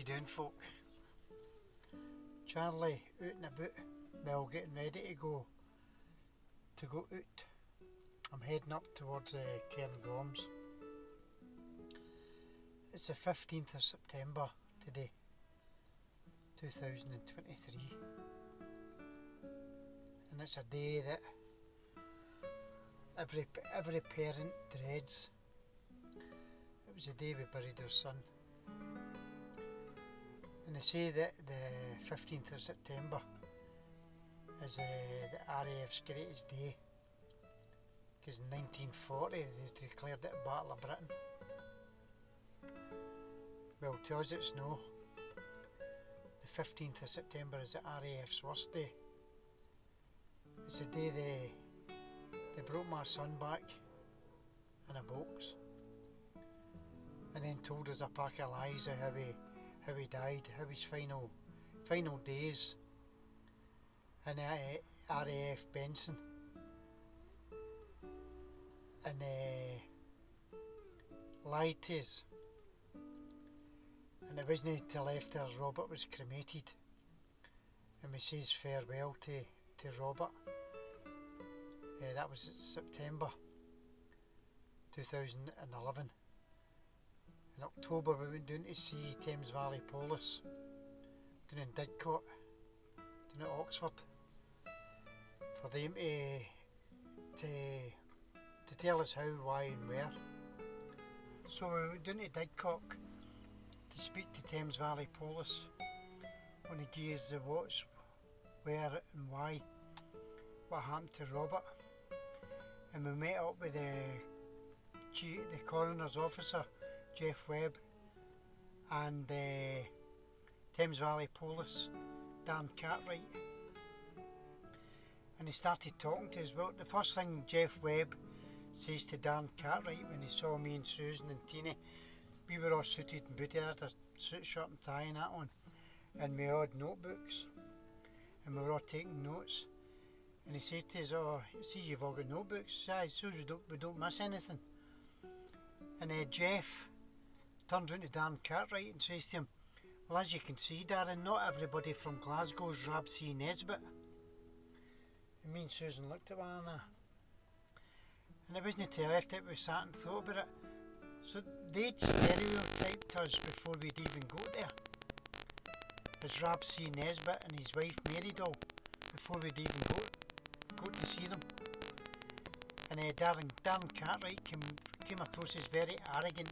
you doing, folk? Charlie, Oot&aboot. Well, getting ready to go out. I'm heading up towards Cairngorms. It's the 15th of September today, 2023, and it's a day that every parent dreads. It was the day we buried our son, and they say that the 15th of September is the RAF's greatest day, because in 1940 they declared it a Battle of Britain. Well, to us it's no. The 15th of September is the RAF's worst day. It's the day they brought my son back in a box, and then told us a pack of lies of how he died, how his final days in RAF Benson, and lied to us. And it wasn't till after Robert was cremated and we says farewell to Robert. That was September 2011. In October we went down to see Thames Valley Police down in Didcot, down at Oxford, for them to tell us how, why and where. So we went down to Didcot to speak to Thames Valley Police on the gears of what's, where and why, what happened to Robert. And we met up with the coroner's officer, Jeff Webb, and Thames Valley Police, Dan Cartwright. And he started talking to us. Well, the first thing Jeff Webb says to Dan Cartwright when he saw me and Susan and Tina, we were all suited and booted, I had a suit, shirt and tie and that on, and we had notebooks, and we were all taking notes. And he says to us, "Oh, see, you've all got notebooks, so we don't miss anything." And Jeff turns round to Dan Cartwright and says to him, "Well, as you can see, Darren, not everybody from Glasgow's Rab C. Nesbitt." And me and Susan looked at one another, and it wasn't till after we sat and thought about it. So they'd stereotyped us before we'd even got there as Rab C. Nesbitt and his wife Marydoll, before we'd even got to see them. And Dan Cartwright came across as very arrogant,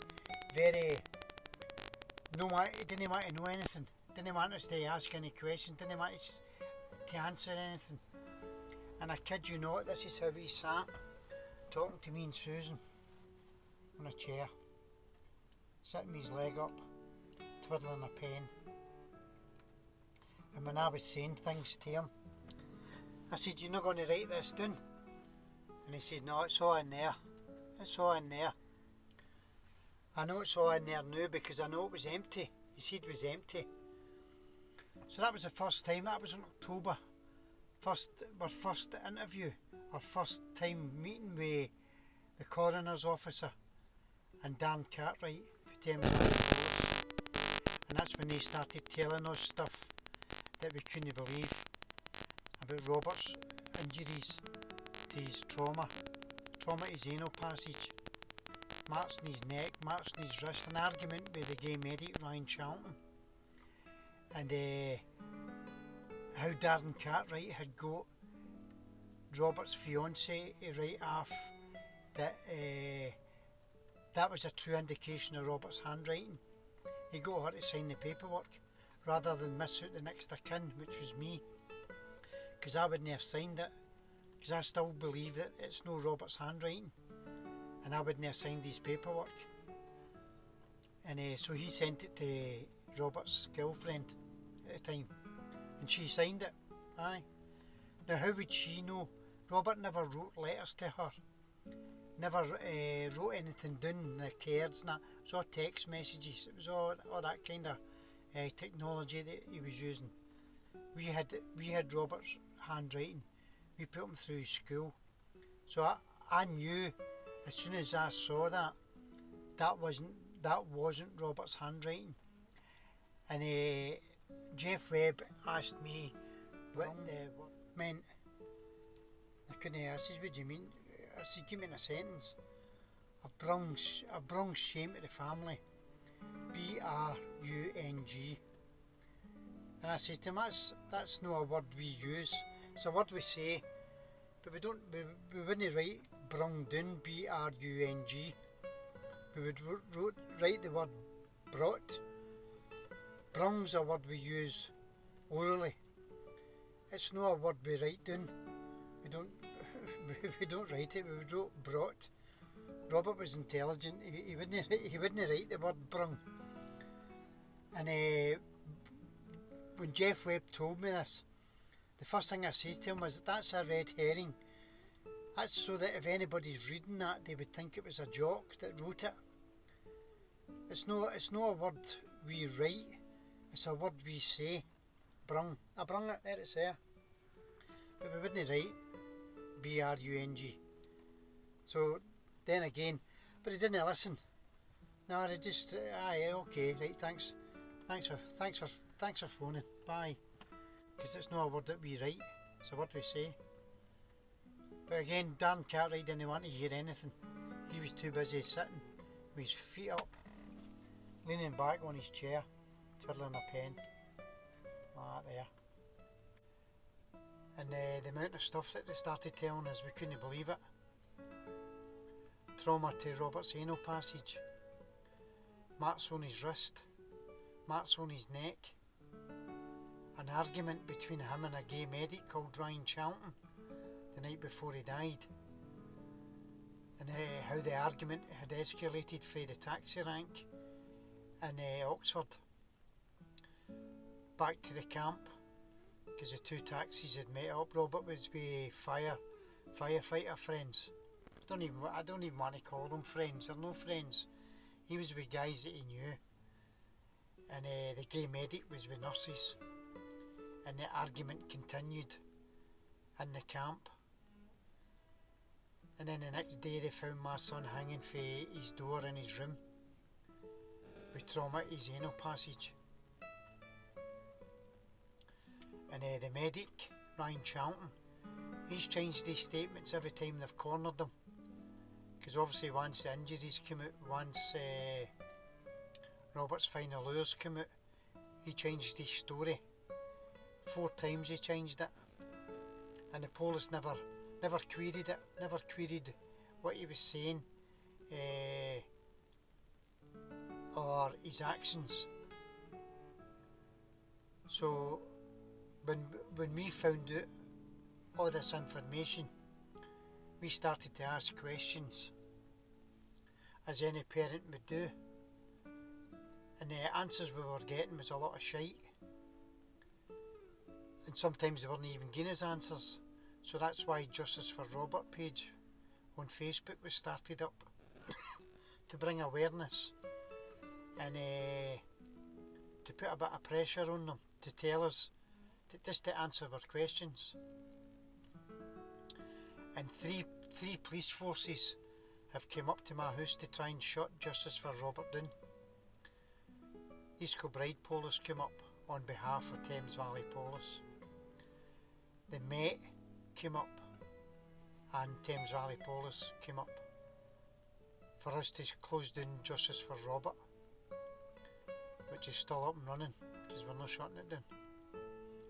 very he didn't want to know anything, didn't want us to ask any questions, didn't want us to answer anything. And I kid you not, this is how he sat talking to me and Susan on a chair, sitting his leg up, twiddling a pen. And when I was saying things to him, I said, "You're not going to write this down?" And he said, "No, it's all in there. It's all in there. I know it's all in there now because I know it was empty." His head was empty. So that was the first time. That was in October. Our first interview, our first time meeting with the coroner's officer and Dan Cartwright for Thames Valley Police. And that's when they started telling us stuff that we couldn't believe about Robert's injuries to his trauma to his anal passage, marks in his neck, marks in his wrist, an argument with the gay medic Ryan Charlton, and how Darren Cartwright had got Robert's fiancée to write off that was a true indication of Robert's handwriting. He got her to sign the paperwork rather than miss out the next of kin, which was me, because I wouldn't have signed it, because I still believe that it's no Robert's handwriting, and I wouldn't have signed his paperwork. And so he sent it to Robert's girlfriend at the time, and she signed it. Aye. Now how would she know? Robert never wrote letters to her, never wrote anything down, the cards and that. It was all text messages, it was all that kind of technology that he was using. We had Robert's handwriting, we put him through school, so I knew as soon as I saw that wasn't Robert's handwriting. And Jeff Webb asked me what meant. I couldn't ask, I says, what do you mean? I said, give me in a sentence. I've brung shame to the family. B-R-U-N-G. And I says to him, that's not a word we use. It's a word we say, but we wouldn't write brung down, B-R-U-N-G. We would write the word brought. Brung's a word we use orally. It's not a word we write down. We don't write it. We wrote brought. Robert was intelligent. He wouldn't write the word brung. And when Jeff Webb told me this, the first thing I said to him was, that's a red herring. That's so that if anybody's reading that, they would think it was a jock that wrote it. It's not a word we write. It's a word we say. Brung. I brung it. There it's there. But we wouldn't write B-R-U-N-G. So then again, but he didn't listen. No, he just, okay, right, thanks for phoning, bye. Because it's not a word that we write, it's a word we say. But again, Dan Cartwright didn't want to hear anything. He was too busy sitting with his feet up, leaning back on his chair, twiddling a pen, like that there. And the amount of stuff that they started telling us, we couldn't believe it. Trauma to Robert's anal passage, marks on his wrist, marks on his neck, an argument between him and a gay medic called Ryan Charlton the night before he died, and how the argument had escalated from the taxi rank in Oxford back to the camp, because the two taxis had met up. Robert was with firefighter friends. I don't even want to call them friends. They're no friends. He was with guys that he knew, and the gay medic was with nurses, and the argument continued in the camp. And then the next day they found my son hanging from his door in his room with trauma at his anal passage. And the medic, Ryan Charlton, he's changed his statements every time they've cornered him. Because obviously once the injuries came out, once Robert's final hours came out, he changed his story. 4 times he changed it. And the police never queried it, never queried what he was saying or his actions. So when we found out all this information, we started to ask questions, as any parent would do, and the answers we were getting was a lot of shite, and sometimes they weren't even giving us answers. So that's why Justice for Robert page on Facebook was started up to bring awareness and to put a bit of pressure on them to tell us, just to answer our questions. And three police forces have come up to my house to try and shut Justice for Robert down. East Kilbride Police came up on behalf of Thames Valley Police. The Met came up and Thames Valley Police came up for us to close down Justice for Robert, which is still up and running because we're not shutting it down.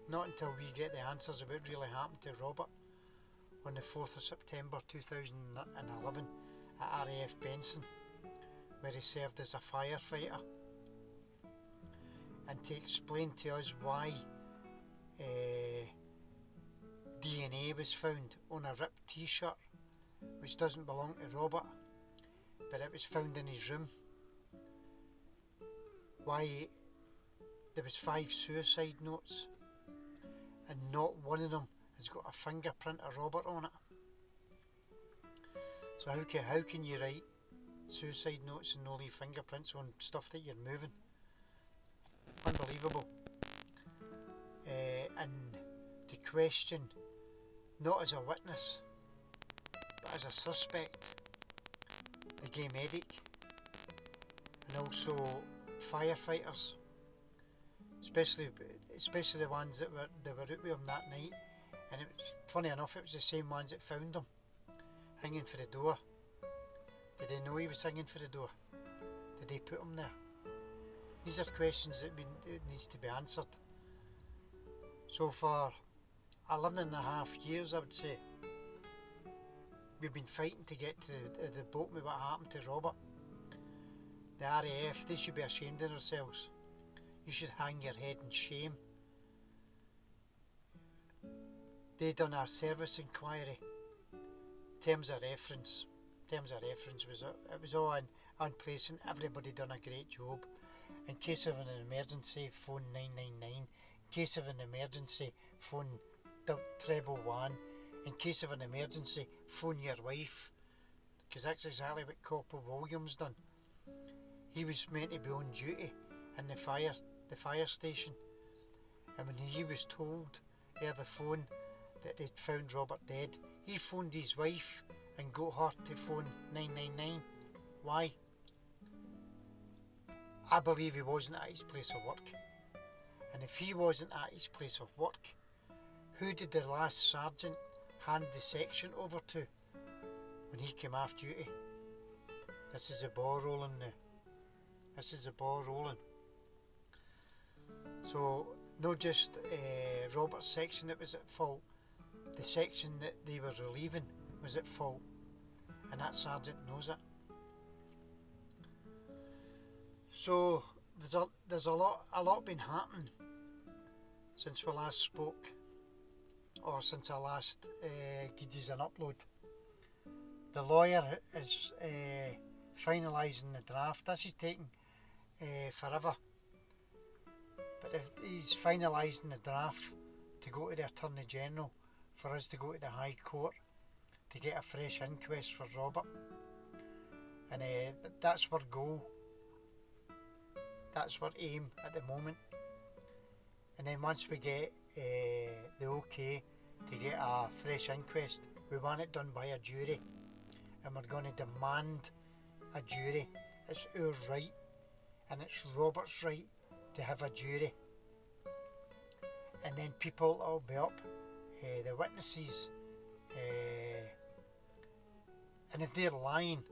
Not until we get the answers about what really happened to Robert on the 4th of September 2011 at RAF Benson, where he served as a firefighter, and to explain to us why DNA was found on a ripped t-shirt which doesn't belong to Robert, but it was found in his room. Why there was 5 suicide notes and not one of them has got a fingerprint of Robert on it. So how can you write suicide notes and no leave fingerprints on stuff that you're moving? Unbelievable. And to question, not as a witness, but as a suspect, the gay medic, and also firefighters, especially the ones that were out with him that night. And it was funny enough, it was the same ones that found him hanging for the door. Did they know he was hanging for the door? Did they put him there? These are questions that needs to be answered. So for 11 and a half years, I would say, we've been fighting to get to the bottom of what happened to Robert. The RAF, they should be ashamed of themselves. You should hang your head in shame. They done our service inquiry. Terms of reference was all in place, and everybody done a great job. In case of an emergency, phone 999. In case of an emergency, phone 111. In case of an emergency, phone your wife, because that's exactly what Corporal Williams done. He was meant to be on duty in the fire station, and when he was told over the phone that they'd found Robert dead, he phoned his wife and got her to phone 999. Why? I believe he wasn't at his place of work. And if he wasn't at his place of work, who did the last sergeant hand the section over to when he came off duty? This is the ball rolling now. This is the ball rolling. So, not just Robert's section that was at fault, the section that they were relieving was at fault, and that sergeant knows it. So there's a lot been happening since we last spoke, or since I last gave you an upload. The lawyer is finalising the draft. This is taking forever, but if he's finalising the draft to go to the Attorney General for us to go to the High Court to get a fresh inquest for Robert, and that's our goal. That's our aim at the moment. And then once we get the okay to get a fresh inquest, we want it done by a jury, and we're going to demand a jury. It's our right, and it's Robert's right to have a jury. And then people will be up, the witnesses, and if they're lying,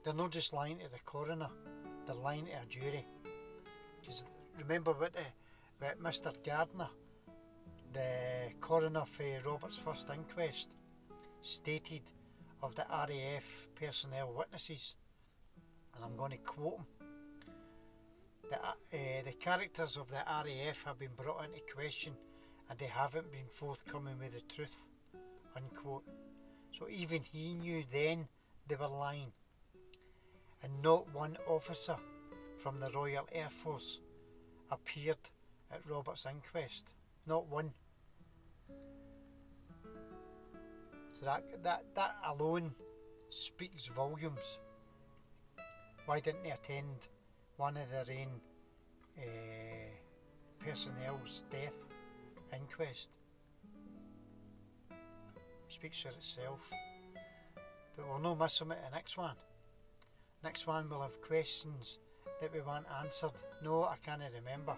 they're not just lying to the coroner, they're lying to a jury. Because remember what Mr Gardiner, the coroner for Robert's first inquest, stated of the RAF personnel witnesses, and I'm going to quote him: the characters of the RAF have been brought into question, and they haven't been forthcoming with the truth, unquote. So even he knew then they were lying. And not one officer from the Royal Air Force appeared at Robert's inquest. Not one. So that alone speaks volumes. Why didn't they attend one of their own personnel's death inquest? Speaks for itself. But we'll no miss them at the next one. Next one we'll have questions that we want answered. No, I can't remember.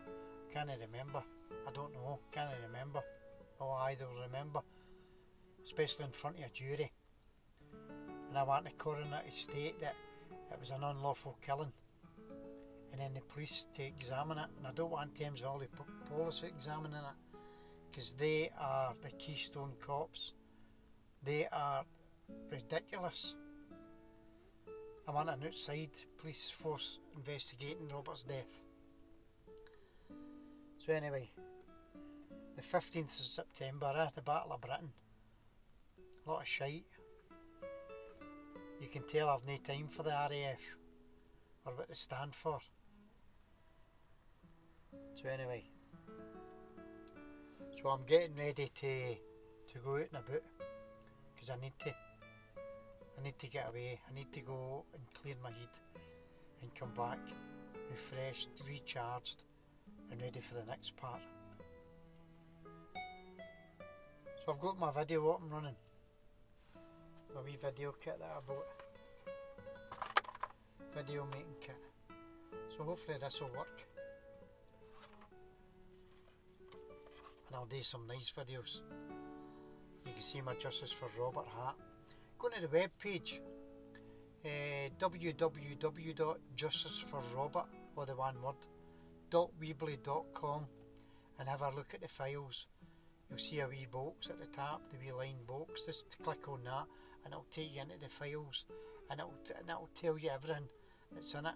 I don't know. Can't remember. Oh, I don't remember. Especially in front of a jury. And I want the coroner to state that it was an unlawful killing, and then the police to examine it. And I don't want Thames Valley Police examining it, because they are the Keystone Cops. They are ridiculous. I want an outside police force investigating Robert's death. So anyway, the 15th of September, the Battle of Britain. A lot of shite. You can tell I've no time for the RAF or what they stand for. So anyway, so I'm getting ready to go out and about, because I need to get away. I need to go and clear my head and come back refreshed, recharged, and ready for the next part. So I've got my video up and running, my wee video kit that I bought, video making kit. So hopefully this will work. and I'll do some nice videos. You can see my Justice for Robert hat. Go to the web page, www.justiceforrobert, or the one word, .weebly.com, and have a look at the files. You'll see a wee box at the top, the wee line box. Just click on that and it'll take you into the files, and it'll tell you everything that's in it.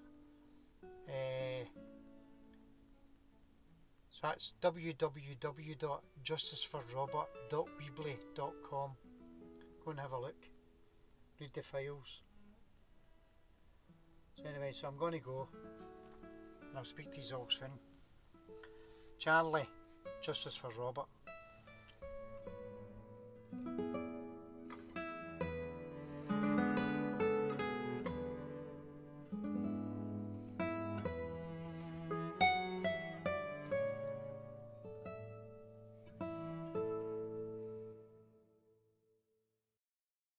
So that's www.justiceforrobert.weebly.com. Go and have a look, read the files. So anyway, so I'm going to go, and I'll speak to you all soon. Charlie, Justice for Robert.